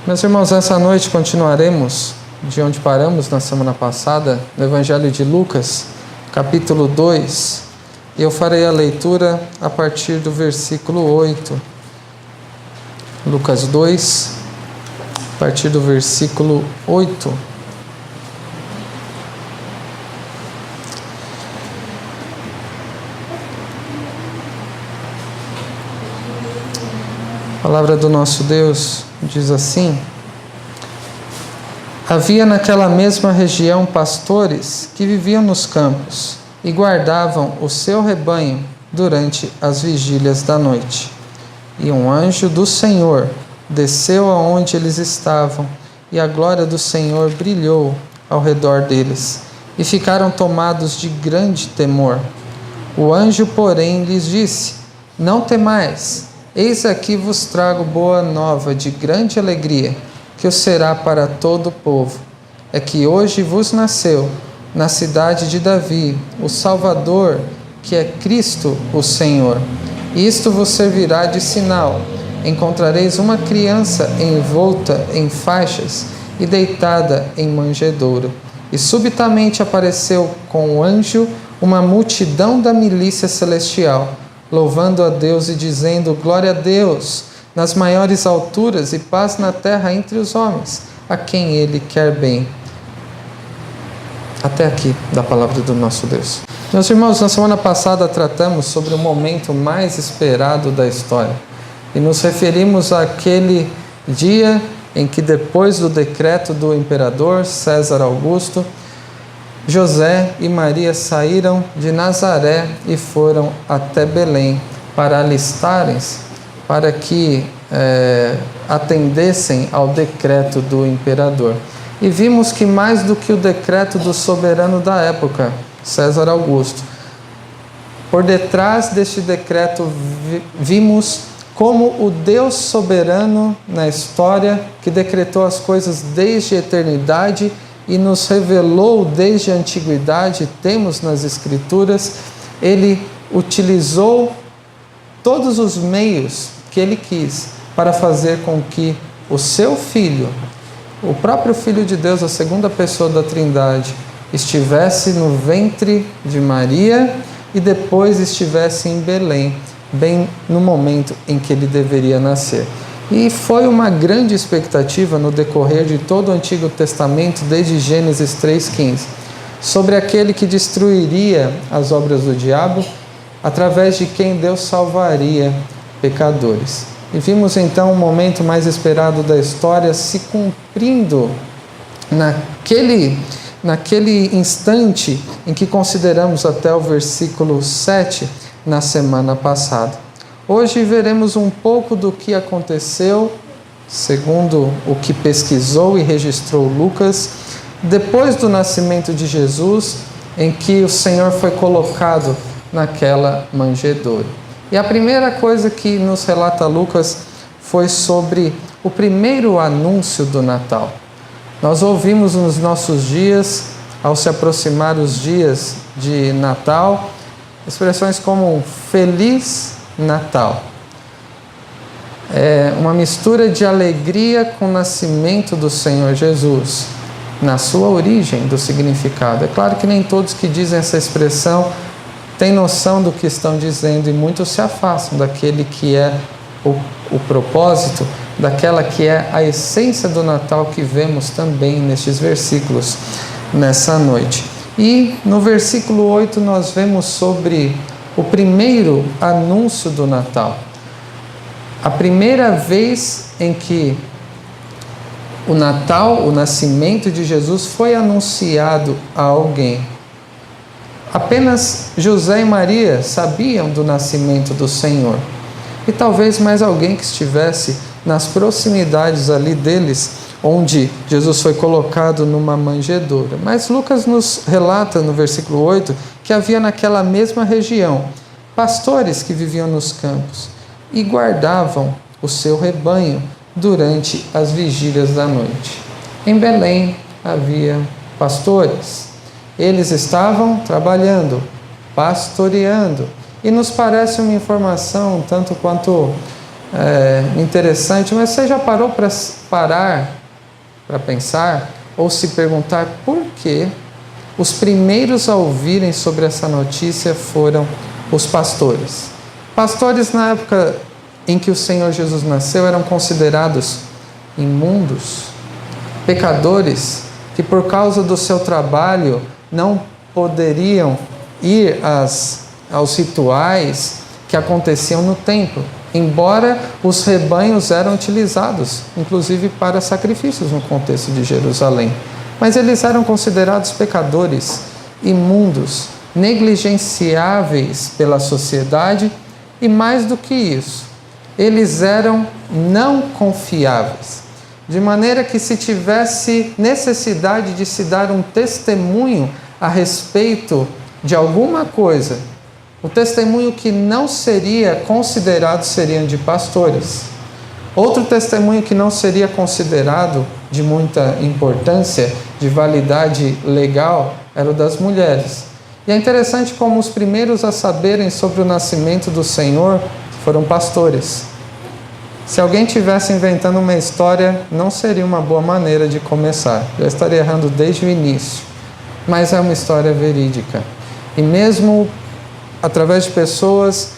Meus irmãos, essa noite continuaremos de onde paramos na semana passada, no Evangelho de Lucas, capítulo 2, e eu farei a leitura a partir do versículo 8. Lucas 2, a partir do versículo 8. A palavra do nosso Deus diz assim: Havia naquela mesma região pastores que viviam nos campos e guardavam o seu rebanho durante as vigílias da noite. E um anjo do Senhor desceu aonde eles estavam, e a glória do Senhor brilhou ao redor deles, e ficaram tomados de grande temor. O anjo, porém, lhes disse: Não temais, eis aqui vos trago boa nova de grande alegria, que o será para todo o povo. É que hoje vos nasceu, na cidade de Davi, o Salvador, que é Cristo o Senhor. Isto vos servirá de sinal: encontrareis uma criança envolta em faixas e deitada em manjedoura. E subitamente apareceu com o anjo uma multidão da milícia celestial, louvando a Deus e dizendo: Glória a Deus nas maiores alturas e paz na terra entre os homens, a quem Ele quer bem. Até aqui da palavra do nosso Deus. Meus irmãos, na semana passada tratamos sobre o momento mais esperado da história e nos referimos àquele dia em que, depois do decreto do imperador César Augusto, José e Maria saíram de Nazaré e foram até Belém para alistarem-se, para que atendessem ao decreto do imperador. E vimos que mais do que o decreto do soberano da época, César Augusto, por detrás deste decreto vimos como o Deus soberano na história, que decretou as coisas desde a eternidade e nos revelou desde a antiguidade, temos nas Escrituras, Ele utilizou todos os meios que Ele quis para fazer com que o seu Filho, o próprio Filho de Deus, a segunda pessoa da Trindade, estivesse no ventre de Maria e depois estivesse em Belém, bem no momento em que Ele deveria nascer. E foi uma grande expectativa no decorrer de todo o Antigo Testamento, desde Gênesis 3,15, sobre aquele que destruiria as obras do diabo, através de quem Deus salvaria pecadores. E vimos então o momento mais esperado da história se cumprindo naquele instante em que consideramos até o versículo 7 na semana passada. Hoje veremos um pouco do que aconteceu, segundo o que pesquisou e registrou Lucas, depois do nascimento de Jesus, em que o Senhor foi colocado naquela manjedoura. E a primeira coisa que nos relata Lucas foi sobre o primeiro anúncio do Natal. Nós ouvimos nos nossos dias, ao se aproximar os dias de Natal, expressões como Feliz Natal. É uma mistura de alegria com o nascimento do Senhor Jesus, na sua origem do significado. É claro que nem todos que dizem essa expressão têm noção do que estão dizendo e muitos se afastam daquele que é o propósito, daquela que é a essência do Natal que vemos também nestes versículos nessa noite. E no versículo 8 nós vemos sobre o primeiro anúncio do Natal. A primeira vez em que o Natal, o nascimento de Jesus, foi anunciado a alguém. Apenas José e Maria sabiam do nascimento do Senhor. E talvez mais alguém que estivesse nas proximidades ali deles, onde Jesus foi colocado numa manjedoura. Mas Lucas nos relata no versículo 8 que havia naquela mesma região pastores que viviam nos campos e guardavam o seu rebanho durante as vigílias da noite. Em Belém havia pastores. Eles estavam trabalhando, pastoreando. E nos parece uma informação tanto quanto interessante, mas você já parou para pensar ou se perguntar por que os primeiros a ouvirem sobre essa notícia foram os pastores? Pastores, na época em que o Senhor Jesus nasceu, eram considerados imundos, pecadores, que por causa do seu trabalho não poderiam ir aos rituais que aconteciam no templo, embora os rebanhos eram utilizados, inclusive para sacrifícios no contexto de Jerusalém. Mas eles eram considerados pecadores, imundos, negligenciáveis pela sociedade e, mais do que isso, eles eram não confiáveis. De maneira que, se tivesse necessidade de se dar um testemunho a respeito de alguma coisa, o testemunho que não seria considerado seriam de pastores. Outro testemunho que não seria considerado de muita importância, de validade legal, era o das mulheres. E é interessante como os primeiros a saberem sobre o nascimento do Senhor foram pastores. Se alguém estivesse inventando uma história, não seria uma boa maneira de começar. Já estaria errando desde o início. Mas é uma história verídica. E mesmo através de pessoas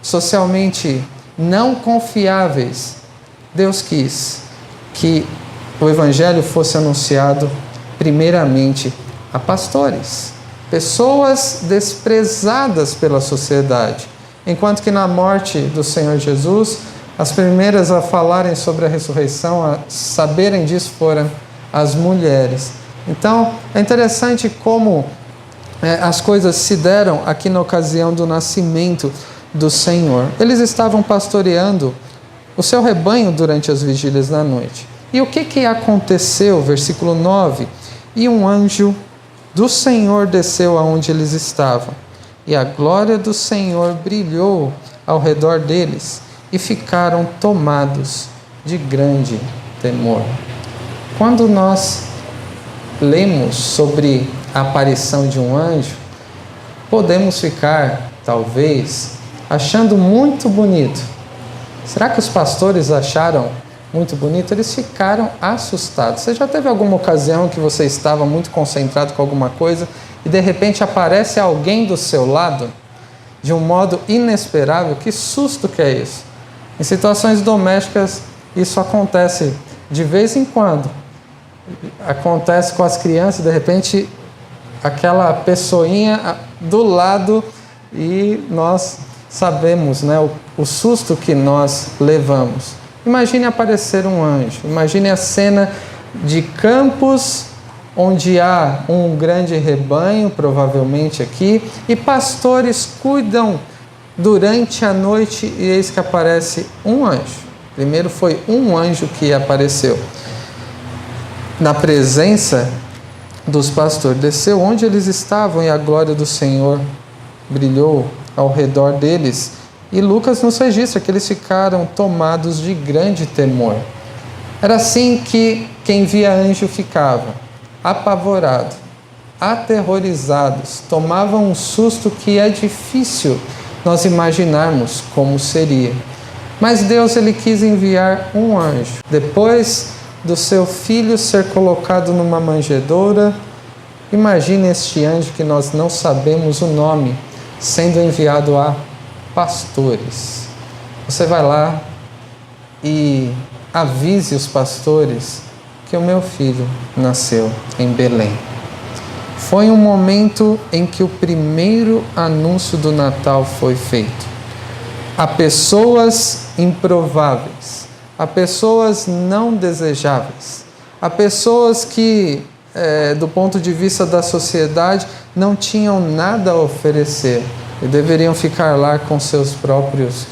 socialmente não confiáveis, Deus quis que o Evangelho fosse anunciado primeiramente a pastores, pessoas desprezadas pela sociedade, enquanto que na morte do Senhor Jesus, as primeiras a falarem sobre a ressurreição, a saberem disso, foram as mulheres. Então, é interessante como as coisas se deram aqui na ocasião do nascimento do Senhor. Eles estavam pastoreando o seu rebanho durante as vigílias da noite. E o que aconteceu? Versículo 9. E um anjo do Senhor desceu aonde eles estavam, e a glória do Senhor brilhou ao redor deles, e ficaram tomados de grande temor. Quando nós lemos sobre a aparição de um anjo, podemos ficar, talvez, achando muito bonito. Será que os pastores acharam muito bonito? Eles ficaram assustados. Você já teve alguma ocasião que você estava muito concentrado com alguma coisa e de repente aparece alguém do seu lado de um modo inesperável? Que susto que é isso! Em situações domésticas, isso acontece de vez em quando. Acontece com as crianças, de repente, aquela pessoinha do lado, e nós sabemos, né, o susto que nós levamos. Imagine aparecer um anjo. Imagine a cena de campos onde há um grande rebanho, provavelmente aqui, e pastores cuidam durante a noite, e eis que aparece um anjo. Primeiro foi um anjo que apareceu na presença dos pastores. Desceu onde eles estavam, e a glória do Senhor brilhou ao redor deles. E Lucas nos registra que eles ficaram tomados de grande temor. Era assim que quem via anjo ficava, apavorado, aterrorizados, tomavam um susto que é difícil nós imaginarmos como seria. Mas Deus, ele quis enviar um anjo. Depois do seu filho ser colocado numa manjedoura, imagine este anjo que nós não sabemos o nome, sendo enviado a pastores. Você vai lá e avise os pastores que o meu filho nasceu em Belém. Foi um momento em que o primeiro anúncio do Natal foi feito. A pessoas improváveis, a pessoas não desejáveis, a pessoas que, do ponto de vista da sociedade, não tinham nada a oferecer e deveriam ficar lá com seus próprios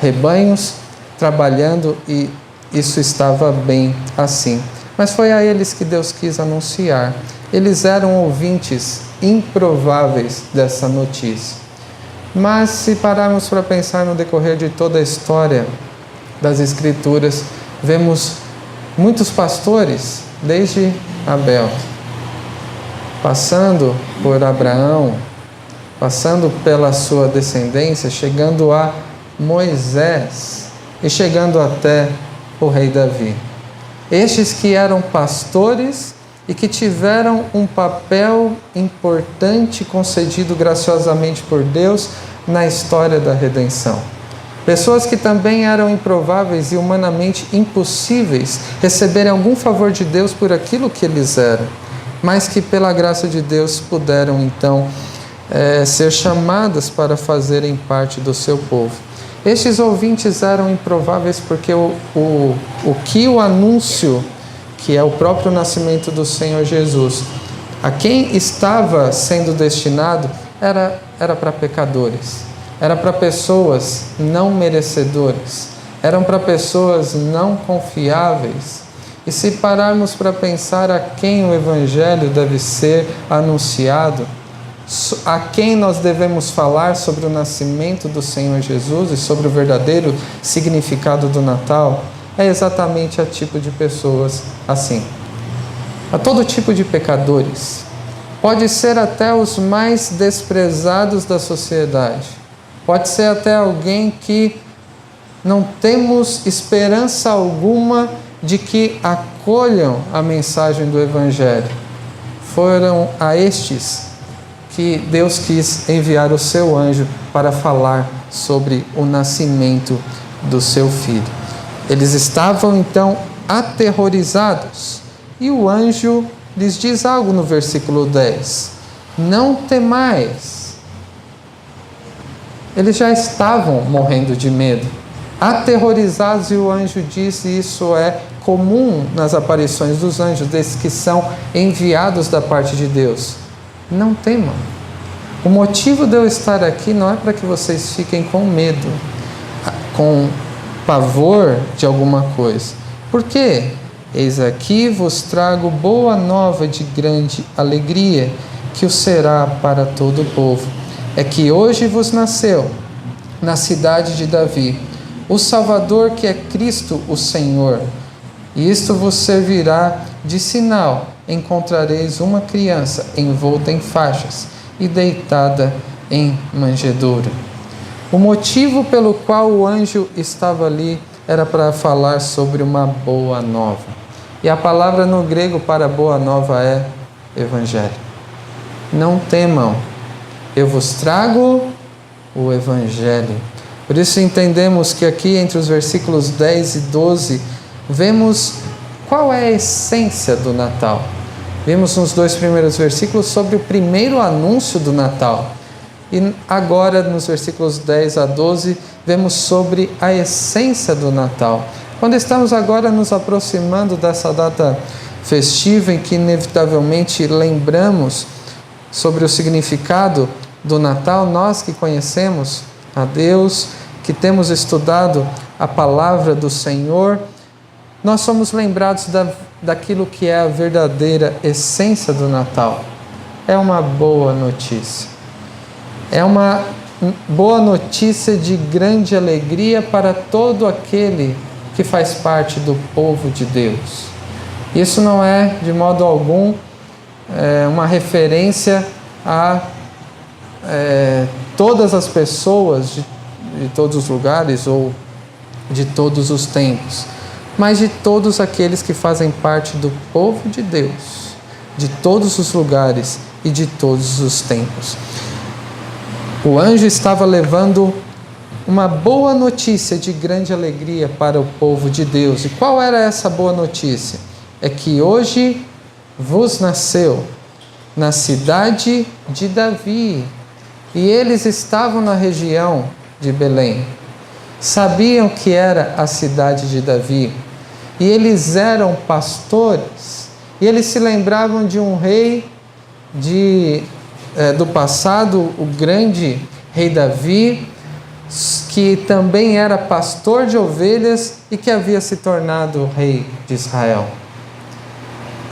rebanhos, trabalhando, e isso estava bem assim. Mas foi a eles que Deus quis anunciar. Eles eram ouvintes improváveis dessa notícia. Mas se pararmos para pensar no decorrer de toda a história das Escrituras, vemos muitos pastores, desde Abel, passando por Abraão, passando pela sua descendência, chegando a Moisés. e chegando até o rei Davi. Estes que eram pastores e que tiveram um papel importante concedido graciosamente por Deus na história da redenção. Pessoas que também eram improváveis e humanamente impossíveis receberem algum favor de Deus por aquilo que eles eram, mas que pela graça de Deus puderam então ser chamadas para fazerem parte do seu povo. Estes ouvintes eram improváveis porque o anúncio, que é o próprio nascimento do Senhor Jesus, a quem estava sendo destinado, era para pecadores, era para pessoas não merecedoras, eram para pessoas não confiáveis. E se pararmos para pensar a quem o Evangelho deve ser anunciado, a quem nós devemos falar sobre o nascimento do Senhor Jesus e sobre o verdadeiro significado do Natal, é exatamente a tipo de pessoas assim. A todo tipo de pecadores. Pode ser até os mais desprezados da sociedade. Pode ser até alguém que não temos esperança alguma de que acolham a mensagem do Evangelho. Foram a estes que Deus quis enviar o seu anjo para falar sobre o nascimento do seu filho. Eles estavam então aterrorizados e o anjo lhes diz algo no versículo 10: não temais. Eles já estavam morrendo de medo, aterrorizados, e o anjo diz, e isso é comum nas aparições dos anjos, desses que são enviados da parte de Deus: não temam. O motivo de eu estar aqui não é para que vocês fiquem com medo, com pavor de alguma coisa. Por quê? Eis aqui vos trago boa nova de grande alegria, que o será para todo o povo. É que hoje vos nasceu, na cidade de Davi, o Salvador, que é Cristo o Senhor. E isto vos servirá de sinal: encontrareis uma criança envolta em faixas e deitada em manjedoura. O motivo pelo qual o anjo estava ali era para falar sobre uma boa nova. E a palavra no grego para boa nova é evangelho. Não temam, eu vos trago o evangelho. Por isso entendemos que aqui entre os versículos 10 e 12, vemos qual é a essência do Natal. Vimos nos 2 primeiros versículos sobre o primeiro anúncio do Natal. E agora, nos versículos 10 a 12, vemos sobre a essência do Natal. Quando estamos agora nos aproximando dessa data festiva em que inevitavelmente lembramos sobre o significado do Natal, nós que conhecemos a Deus, que temos estudado a palavra do Senhor, nós somos lembrados daquilo que é a verdadeira essência do Natal. É uma boa notícia. É uma boa notícia de grande alegria para todo aquele que faz parte do povo de Deus. Isso não é, de modo algum, uma referência a todas as pessoas de todos os lugares ou de todos os tempos, mas de todos aqueles que fazem parte do povo de Deus, de todos os lugares e de todos os tempos. O anjo estava levando uma boa notícia de grande alegria para o povo de Deus. E qual era essa boa notícia? É que hoje vos nasceu na cidade de Davi. E eles estavam na região de Belém. Sabiam que era a cidade de Davi. E eles eram pastores. E eles se lembravam de um rei do passado, o grande rei Davi, que também era pastor de ovelhas e que havia se tornado rei de Israel.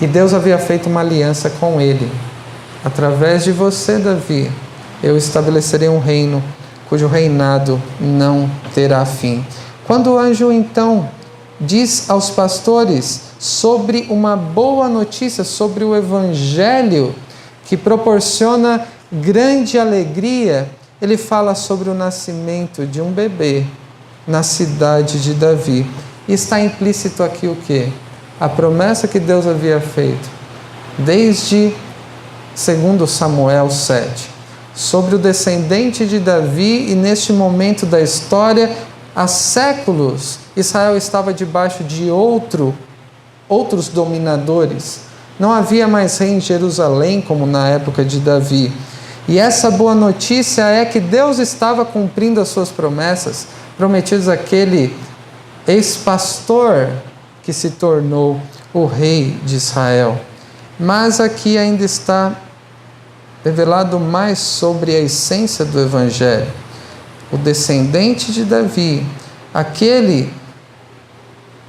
E Deus havia feito uma aliança com ele. Através de você, Davi, eu estabelecerei um reino cujo reinado não terá fim. Quando o anjo então diz aos pastores sobre uma boa notícia, sobre o evangelho que proporciona grande alegria, ele fala sobre o nascimento de um bebê na cidade de Davi. E está implícito aqui o quê? A promessa que Deus havia feito desde 2 Samuel 7, sobre o descendente de Davi, e neste momento da história, há séculos, Israel estava debaixo de outros dominadores. Não havia mais rei em Jerusalém, como na época de Davi. E essa boa notícia é que Deus estava cumprindo as suas promessas, prometidas àquele ex-pastor que se tornou o rei de Israel. Mas aqui ainda está revelado mais sobre a essência do Evangelho. O descendente de Davi, aquele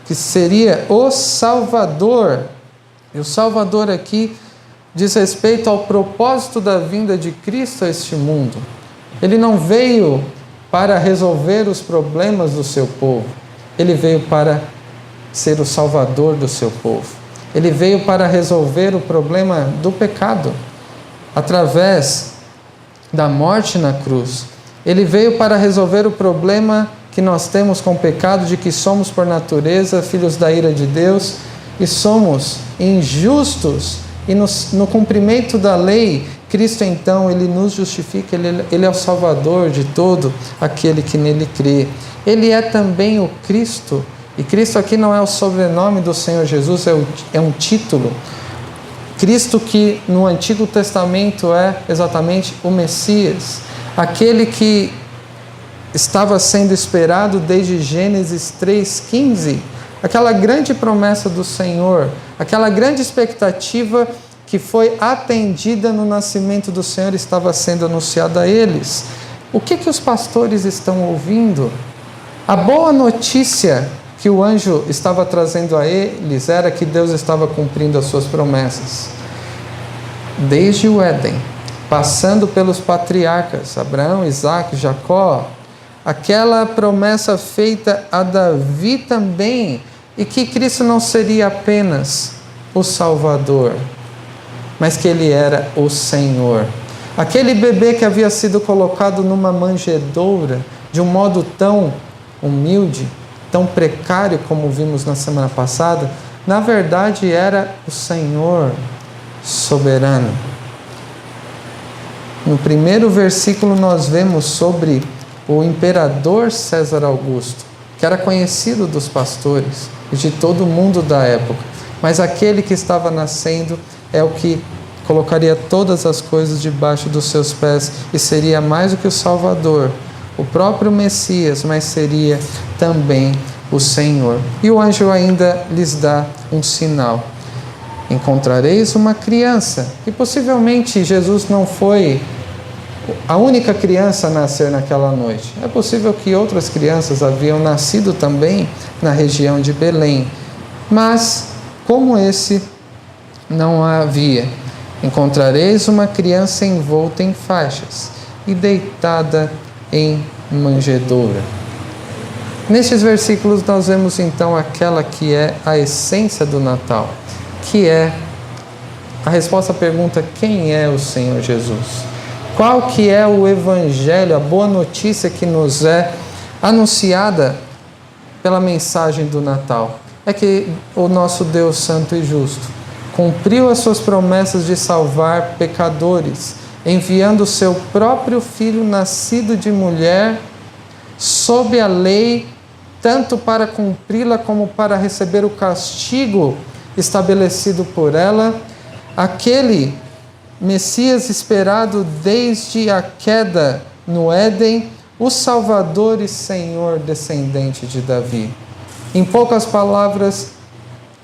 que seria o Salvador. E o Salvador aqui diz respeito ao propósito da vinda de Cristo a este mundo. Ele não veio para resolver os problemas do seu povo. Ele veio para ser o Salvador do seu povo. Ele veio para resolver o problema do pecado, através da morte na cruz. Ele veio para resolver o problema que nós temos com o pecado, de que somos por natureza filhos da ira de Deus e somos injustos. E no cumprimento da lei, Cristo então, Ele nos justifica, Ele é o Salvador de todo aquele que nele crê. Ele é também o Cristo. E Cristo aqui não é o sobrenome do Senhor Jesus, é um título. Cristo que no Antigo Testamento é exatamente o Messias, aquele que estava sendo esperado desde Gênesis 3,15, aquela grande promessa do Senhor, aquela grande expectativa que foi atendida no nascimento do Senhor, estava sendo anunciada a eles. O que os pastores estão ouvindo? A boa notícia que o anjo estava trazendo a eles era que Deus estava cumprindo as suas promessas. Desde o Éden, passando pelos patriarcas, Abraão, Isaque, Jacó, aquela promessa feita a Davi também, e que Cristo não seria apenas o Salvador, mas que Ele era o Senhor. Aquele bebê que havia sido colocado numa manjedoura, de um modo tão humilde, tão precário como vimos na semana passada, na verdade era o Senhor soberano. No primeiro versículo nós vemos sobre o imperador César Augusto, que era conhecido dos pastores e de todo mundo da época, mas aquele que estava nascendo é o que colocaria todas as coisas debaixo dos seus pés e seria mais do que o Salvador, o próprio Messias, mas seria também o Senhor. E o anjo ainda lhes dá um sinal. Encontrareis uma criança. E possivelmente Jesus não foi a única criança a nascer naquela noite. É possível que outras crianças haviam nascido também na região de Belém. Mas, como esse, não havia. Encontrareis uma criança envolta em faixas e deitada em manjedoura. Nestes versículos nós vemos então aquela que é a essência do Natal, que é a resposta à pergunta: quem é o Senhor Jesus? Qual que é o Evangelho, a boa notícia que nos é anunciada pela mensagem do Natal? É que o nosso Deus Santo e Justo cumpriu as suas promessas de salvar pecadores, enviando o seu próprio Filho nascido de mulher, sob a lei, tanto para cumpri-la como para receber o castigo estabelecido por ela, aquele Messias esperado desde a queda no Éden, o Salvador e Senhor descendente de Davi. Em poucas palavras,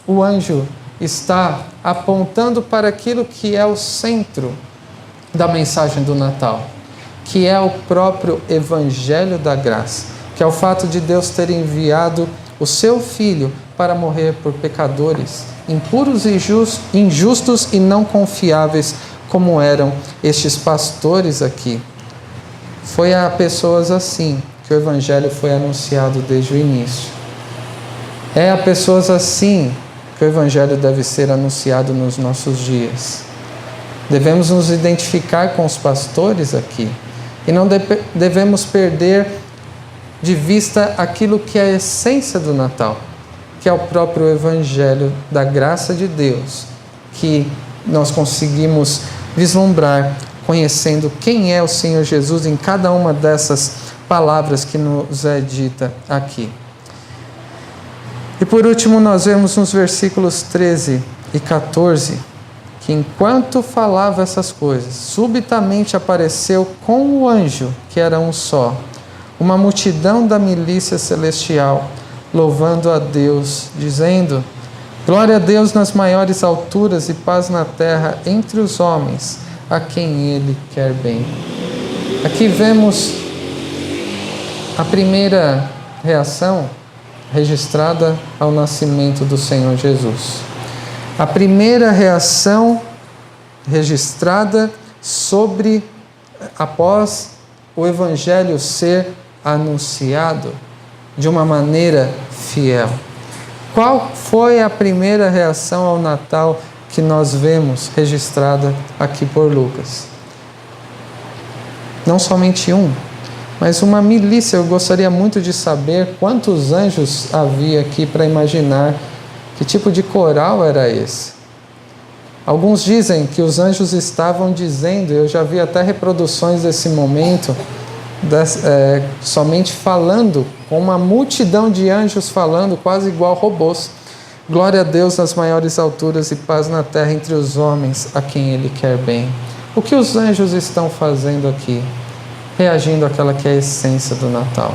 o anjo está apontando para aquilo que é o centro da mensagem do Natal, que é o próprio Evangelho da Graça, que é o fato de Deus ter enviado o seu Filho para morrer por pecadores, impuros e injustos e não confiáveis, como eram estes pastores aqui. Foi a pessoas assim que o Evangelho foi anunciado desde o início. É a pessoas assim que o Evangelho deve ser anunciado nos nossos dias. Devemos nos identificar com os pastores aqui e não devemos perder de vista aquilo que é a essência do Natal, que é o próprio Evangelho da graça de Deus, que nós conseguimos vislumbrar conhecendo quem é o Senhor Jesus em cada uma dessas palavras que nos é dita aqui. E por último, nós vemos nos versículos 13 e 14, que enquanto falava essas coisas, subitamente apareceu com o anjo, que era um só, uma multidão da milícia celestial, louvando a Deus, dizendo: glória a Deus nas maiores alturas e paz na terra entre os homens, a quem Ele quer bem. Aqui vemos a primeira reação registrada ao nascimento do Senhor Jesus. A primeira reação registrada após o Evangelho ser anunciado de uma maneira fiel. Qual foi a primeira reação ao Natal que nós vemos registrada aqui por Lucas? Não somente um, mas uma milícia. Eu gostaria muito de saber quantos anjos havia aqui para imaginar que tipo de coral era esse. Alguns dizem que os anjos estavam dizendo, eu já vi até reproduções desse momento, somente falando, com uma multidão de anjos falando, quase igual robôs. Glória a Deus nas maiores alturas e paz na terra entre os homens, a quem Ele quer bem. O que os anjos estão fazendo aqui? Reagindo àquela que é a essência do Natal.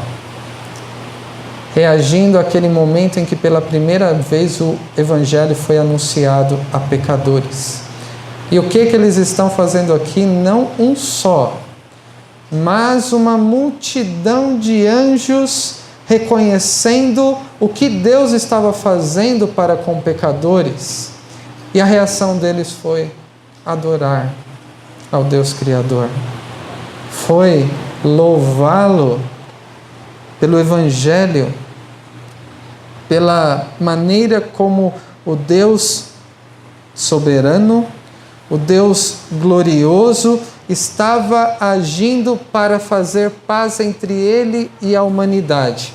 Reagindo àquele momento em que pela primeira vez o Evangelho foi anunciado a pecadores. E o que eles estão fazendo aqui? Não um só, mas uma multidão de anjos reconhecendo o que Deus estava fazendo para com pecadores. E a reação deles foi adorar ao Deus Criador. Foi louvá-lo pelo Evangelho, pela maneira como o Deus soberano, o Deus glorioso, estava agindo para fazer paz entre Ele e a humanidade,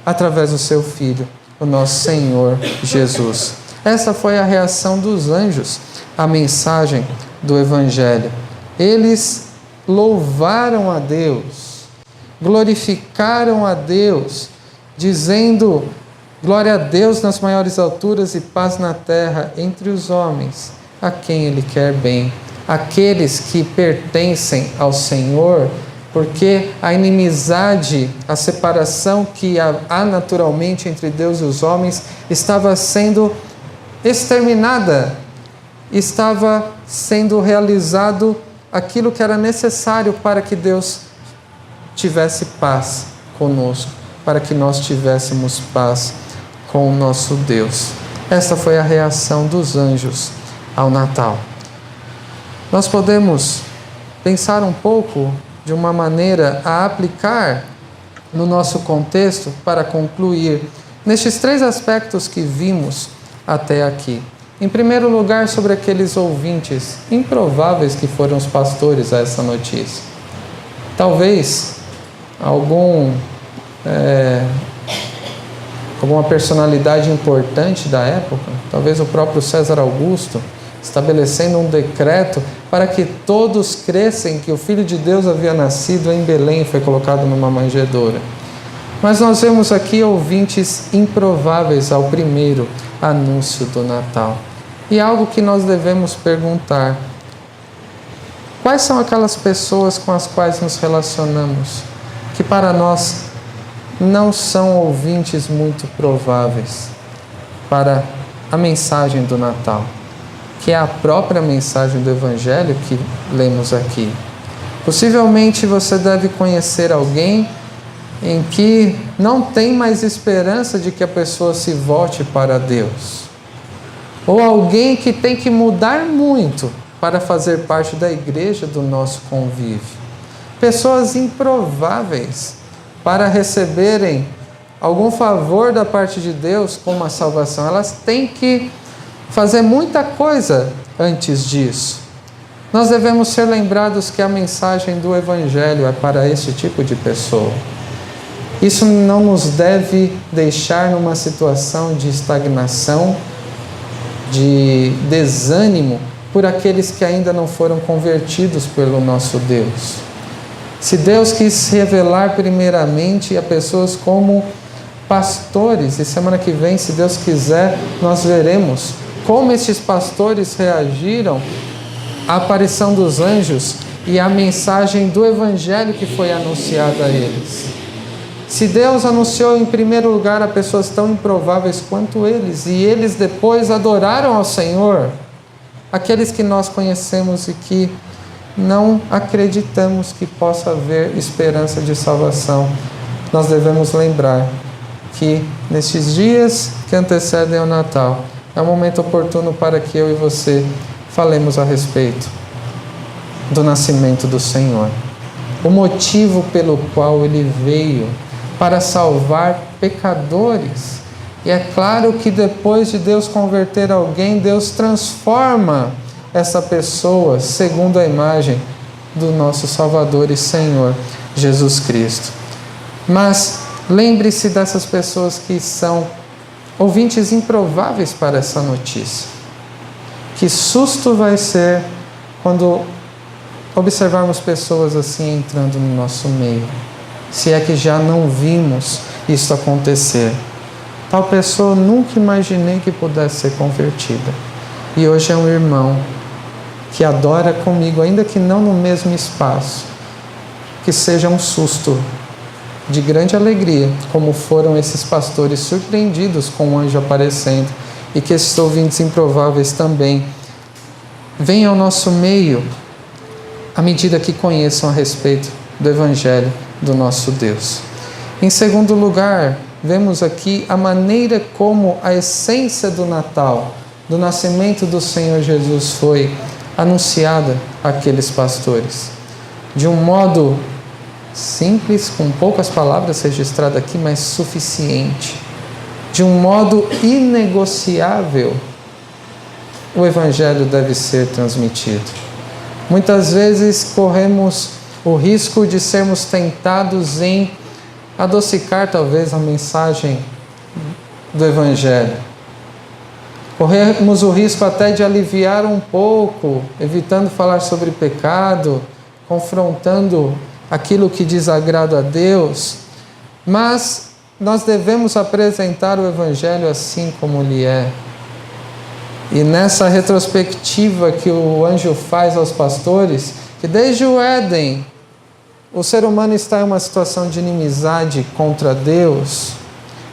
através do seu Filho, o nosso Senhor Jesus. Essa foi a reação dos anjos à mensagem do Evangelho. Eles louvaram a Deus, glorificaram a Deus, dizendo: glória a Deus nas maiores alturas e paz na terra entre os homens, a quem Ele quer bem. Aqueles que pertencem ao Senhor, porque a inimizade, a separação que há naturalmente entre Deus e os homens estava sendo exterminada, estava sendo realizado aquilo que era necessário para que Deus tivesse paz conosco, para que nós tivéssemos paz com o nosso Deus. Essa foi a reação dos anjos ao Natal. Nós podemos pensar um pouco de uma maneira a aplicar no nosso contexto para concluir nestes 3 aspectos que vimos até aqui. Em primeiro lugar, sobre aqueles ouvintes improváveis que foram os pastores a essa notícia. Talvez alguma personalidade importante da época, talvez o próprio César Augusto, estabelecendo um decreto para que todos crescem que o Filho de Deus havia nascido em Belém e foi colocado numa manjedoura. Mas nós vemos aqui ouvintes improváveis ao primeiro anúncio do Natal. E algo que nós devemos perguntar: quais são aquelas pessoas com as quais nos relacionamos, que para nós não são ouvintes muito prováveis para a mensagem do Natal, que é a própria mensagem do Evangelho que lemos aqui? Possivelmente você deve conhecer alguém em que não tem mais esperança de que a pessoa se volte para Deus. Ou alguém que tem que mudar muito para fazer parte da igreja do nosso convívio. Pessoas improváveis para receberem algum favor da parte de Deus como a salvação. Elas têm que fazer muita coisa antes disso. Nós devemos ser lembrados que a mensagem do Evangelho é para esse tipo de pessoa. Isso não nos deve deixar numa situação de estagnação, de desânimo por aqueles que ainda não foram convertidos pelo nosso Deus. Se Deus quis revelar primeiramente a pessoas como pastores, e semana que vem, se Deus quiser, nós veremos como estes pastores reagiram à aparição dos anjos e à mensagem do Evangelho que foi anunciada a eles. Se Deus anunciou em primeiro lugar a pessoas tão improváveis quanto eles, e eles depois adoraram ao Senhor, aqueles que nós conhecemos e que não acreditamos que possa haver esperança de salvação, nós devemos lembrar que nestes dias que antecedem ao Natal, é um momento oportuno para que eu e você falemos a respeito do nascimento do Senhor, o motivo pelo qual Ele veio, para salvar pecadores. E é claro que depois de Deus converter alguém, Deus transforma essa pessoa segundo a imagem do nosso Salvador e Senhor, Jesus Cristo. Mas lembre-se dessas pessoas que são ouvintes improváveis para essa notícia. Que susto vai ser quando observarmos pessoas assim entrando no nosso meio, se é que já não vimos isso acontecer. Tal pessoa nunca imaginei que pudesse ser convertida. E hoje é um irmão que adora comigo, ainda que não no mesmo espaço. Que seja um susto de grande alegria, como foram esses pastores surpreendidos com o anjo aparecendo, e que esses ouvintes improváveis também venham ao nosso meio à medida que conheçam a respeito do Evangelho do nosso Deus. Em segundo lugar, vemos aqui a maneira como a essência do Natal, do nascimento do Senhor Jesus, foi anunciada àqueles pastores. De um modo simples, com poucas palavras registradas aqui, mas suficiente. De um modo inegociável, o Evangelho deve ser transmitido. Muitas vezes corremos o risco de sermos tentados em adocicar talvez a mensagem do Evangelho. Corremos o risco até de aliviar um pouco, evitando falar sobre pecado, confrontando aquilo que desagrada a Deus, mas nós devemos apresentar o Evangelho assim como ele é. E nessa retrospectiva que o anjo faz aos pastores, que desde o Éden o ser humano está em uma situação de inimizade contra Deus,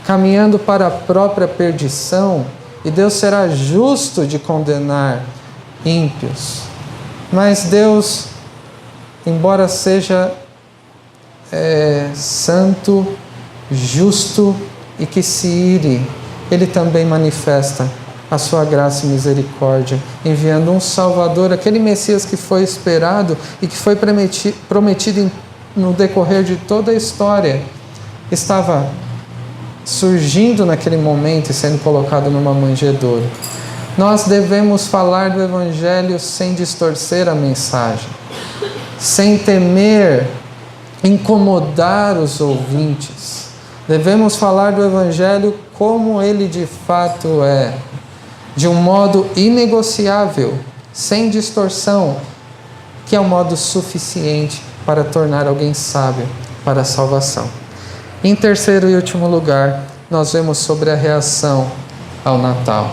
caminhando para a própria perdição, e Deus será justo de condenar ímpios. Mas Deus, embora seja santo, justo e que se ire, Ele também manifesta a sua graça e misericórdia, enviando um Salvador, aquele Messias que foi esperado e que foi prometido no decorrer de toda a história, estava surgindo naquele momento e sendo colocado numa manjedoura. Nós devemos falar do Evangelho sem distorcer a mensagem, sem temer incomodar os ouvintes. Devemos falar do Evangelho como ele de fato é, de um modo inegociável, sem distorção, que é um modo suficiente para tornar alguém sábio para a salvação. Em terceiro e último lugar, nós vemos sobre a reação ao Natal.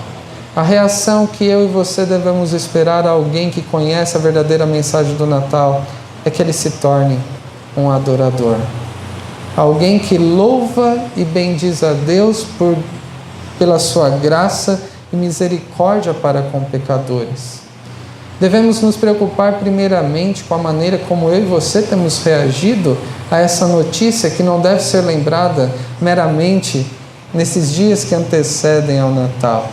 A reação que eu e você devemos esperar a alguém que conhece a verdadeira mensagem do Natal é que ele se torne um adorador. Alguém que louva e bendiz a Deus pela sua graça e misericórdia para com pecadores. Devemos nos preocupar primeiramente com a maneira como eu e você temos reagido a essa notícia que não deve ser lembrada meramente nesses dias que antecedem ao Natal.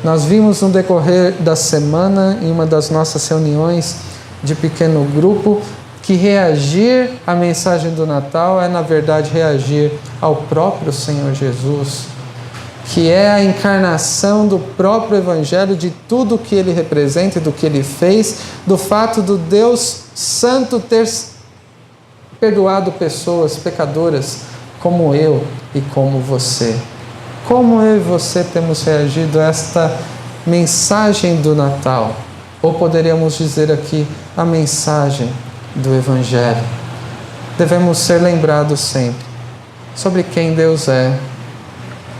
Nós vimos no decorrer da semana, em uma das nossas reuniões de pequeno grupo, que reagir à mensagem do Natal é, na verdade, reagir ao próprio Senhor Jesus, que é a encarnação do próprio Evangelho, de tudo o que ele representa e do que ele fez, do fato do Deus Santo ter perdoado pessoas pecadoras como eu e como você. Como eu e você temos reagido a esta mensagem do Natal? Ou poderíamos dizer aqui, a mensagem do Evangelho. Devemos ser lembrados sempre sobre quem Deus é,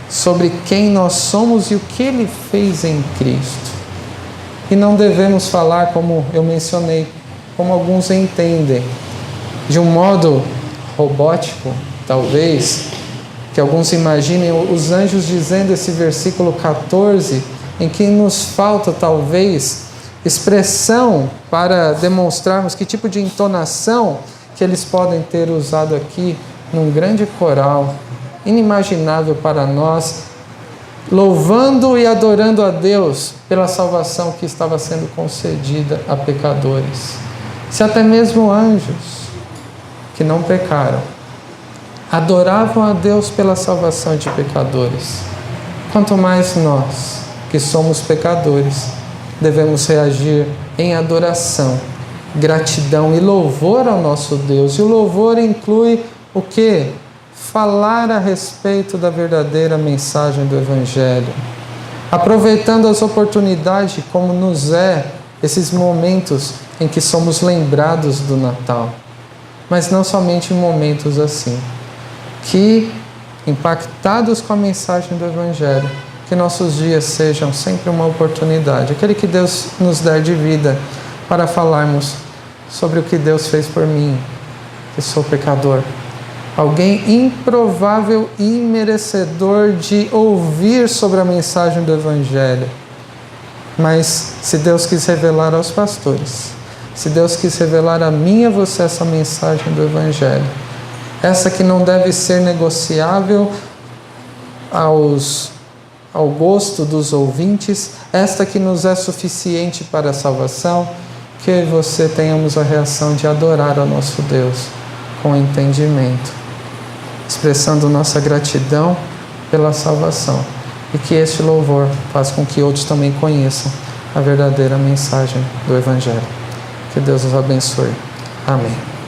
sobre quem nós somos e o que Ele fez em Cristo. E não devemos falar, como eu mencionei, como alguns entendem, de um modo robótico, talvez, que alguns imaginem os anjos dizendo esse versículo 14, em que nos falta talvez expressão para demonstrarmos que tipo de entonação que eles podem ter usado aqui num grande coral, inimaginável para nós, louvando e adorando a Deus pela salvação que estava sendo concedida a pecadores. Se até mesmo anjos que não pecaram adoravam a Deus pela salvação de pecadores, quanto mais nós, que somos pecadores, devemos reagir em adoração, gratidão e louvor ao nosso Deus. E o louvor inclui o quê? Falar a respeito da verdadeira mensagem do Evangelho, aproveitando as oportunidades como nos esses momentos em que somos lembrados do Natal, mas não somente em momentos assim, que impactados com a mensagem do Evangelho, que nossos dias sejam sempre uma oportunidade, aquele que Deus nos der de vida para falarmos sobre o que Deus fez por mim, que sou pecador, alguém improvável e imerecedor de ouvir sobre a mensagem do Evangelho. Mas se Deus quis revelar aos pastores, se Deus quis revelar a mim e a você essa mensagem do Evangelho, essa que não deve ser negociável ao gosto dos ouvintes, esta que nos é suficiente para a salvação, que você tenhamos a reação de adorar ao nosso Deus com entendimento, expressando nossa gratidão pela salvação, e que este louvor faça com que outros também conheçam a verdadeira mensagem do Evangelho. Que Deus os abençoe. Amém.